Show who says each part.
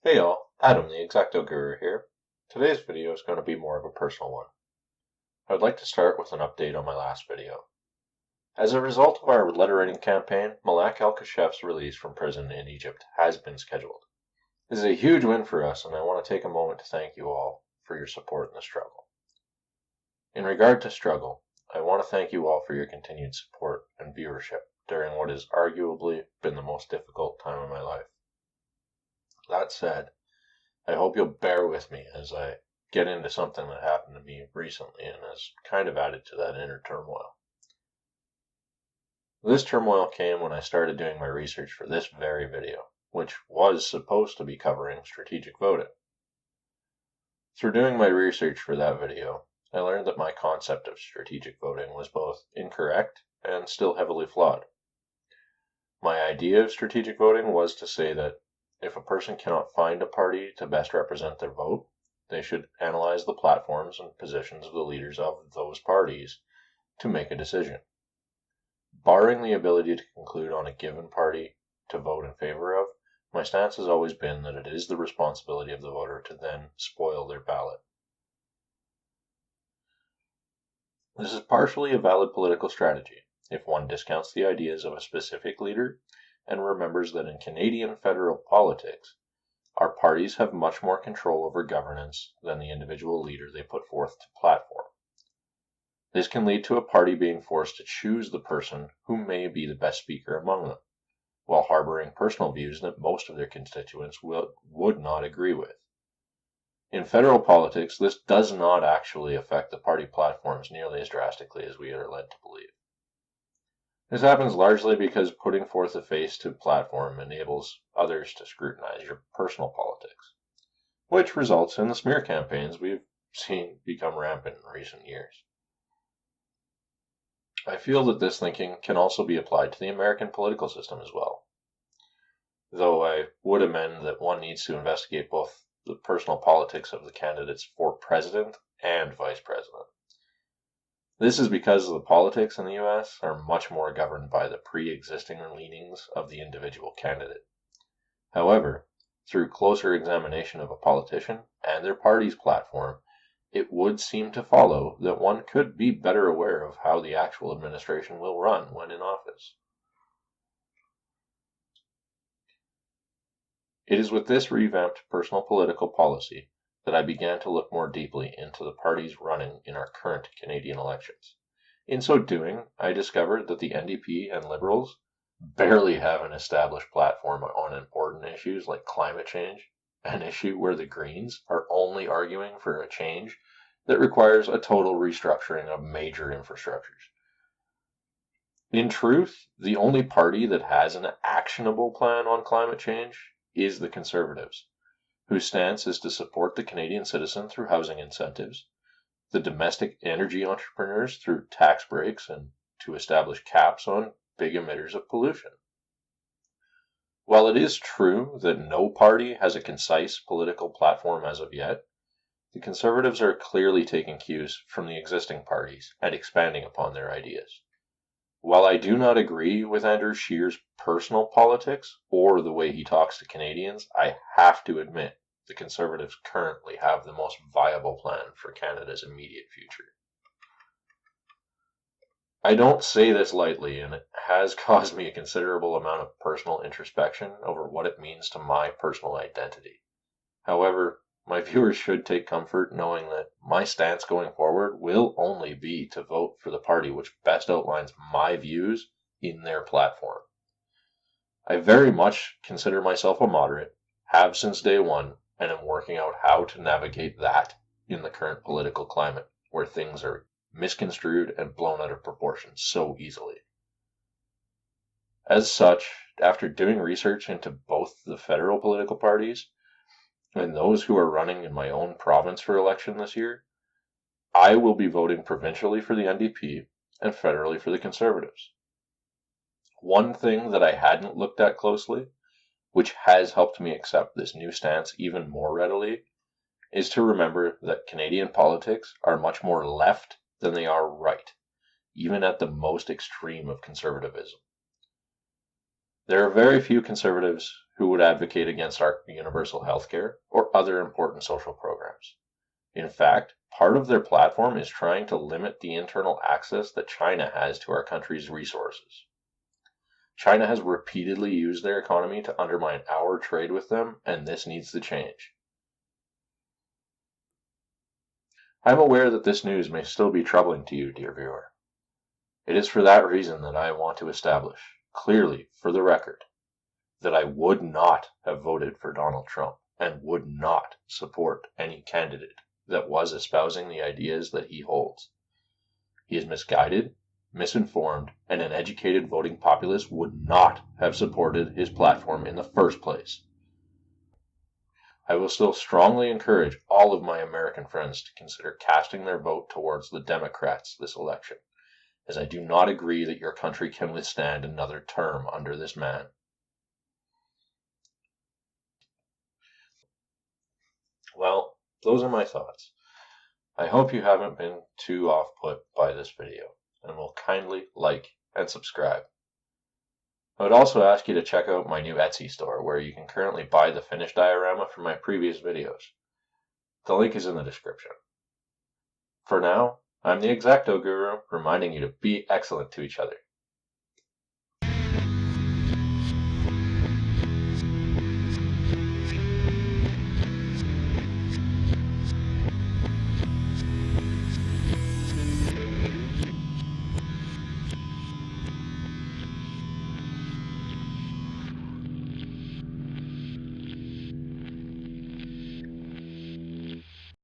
Speaker 1: Hey y'all, Adam the Exacto Guru here. Today's video is going to be more of a personal one. I would like to start with an update on my last video. As a result of our letter writing campaign, Malak Al-Kashef's release from prison in Egypt has been scheduled. This is a huge win for us, and I want to take a moment to thank you all for your support in the struggle. In regard to struggle, I want to thank you all for your continued support and viewership during what has arguably been the most difficult time of my life. That said, I hope you'll bear with me as I get into something that happened to me recently and has kind of added to that inner turmoil. This turmoil came when I started doing my research for this very video, which was supposed to be covering strategic voting. Through doing my research for that video, I learned that my concept of strategic voting was both incorrect and still heavily flawed. My idea of strategic voting was to say that if a person cannot find a party to best represent their vote, they should analyze the platforms and positions of the leaders of those parties to make a decision. Barring the ability to conclude on a given party to vote in favor of, my stance has always been that it is the responsibility of the voter to then spoil their ballot. This is partially a valid political strategy if one discounts the ideas of a specific leader and remembers that in Canadian federal politics, our parties have much more control over governance than the individual leader they put forth to platform. This can lead to a party being forced to choose the person who may be the best speaker among them, while harboring personal views that most of their constituents would not agree with. In federal politics, this does not actually affect the party platforms nearly as drastically as we are led to believe. This happens largely because putting forth a face to a platform enables others to scrutinize your personal politics, which results in the smear campaigns we've seen become rampant in recent years. I feel that this thinking can also be applied to the American political system as well, though I would amend that one needs to investigate both the personal politics of the candidates for president and vice president. This is because the politics in the U.S. are much more governed by the pre-existing leanings of the individual candidate. However, through closer examination of a politician and their party's platform, it would seem to follow that one could be better aware of how the actual administration will run when in office. It is with this revamped personal political policy that I began to look more deeply into the parties running in our current Canadian elections. In so doing, I discovered that the NDP and Liberals barely have an established platform on important issues like climate change, an issue where the Greens are only arguing for a change that requires a total restructuring of major infrastructures. In truth, the only party that has an actionable plan on climate change is the Conservatives, whose stance is to support the Canadian citizen through housing incentives, the domestic energy entrepreneurs through tax breaks, and to establish caps on big emitters of pollution. While it is true that no party has a concise political platform as of yet, the Conservatives are clearly taking cues from the existing parties and expanding upon their ideas. While I do not agree with Andrew Scheer's personal politics or the way he talks to Canadians, I have to admit the Conservatives currently have the most viable plan for Canada's immediate future. I don't say this lightly, and it has caused me a considerable amount of personal introspection over what it means to my personal identity. However, my viewers should take comfort knowing that my stance going forward will only be to vote for the party which best outlines my views in their platform. I very much consider myself a moderate, have since day one, and am working out how to navigate that in the current political climate where things are misconstrued and blown out of proportion so easily. As such, after doing research into both the federal political parties and those who are running in my own province for election this year, I will be voting provincially for the NDP and federally for the Conservatives. One thing that I hadn't looked at closely, which has helped me accept this new stance even more readily, is to remember that Canadian politics are much more left than they are right, even at the most extreme of conservatism. There are very few Conservatives who would advocate against our universal health care or other important social programs. In fact, part of their platform is trying to limit the internal access that China has to our country's resources. China has repeatedly used their economy to undermine our trade with them, and this needs to change. I am aware that this news may still be troubling to you, dear viewer. It is for that reason that I want to establish, clearly for the record, that I would not have voted for Donald Trump and would not support any candidate that was espousing the ideas that he holds. He is misguided, misinformed, and an educated voting populace would not have supported his platform in the first place. I will still strongly encourage all of my American friends to consider casting their vote towards the Democrats this election, as I do not agree that your country can withstand another term under this man. Well, those are my thoughts. I hope you haven't been too off-put by this video, and will kindly like and subscribe. I would also ask you to check out my new Etsy store, where you can currently buy the finished diorama from my previous videos. The link is in the description. For now, I'm the X-Acto Guru, reminding you to be excellent to each other.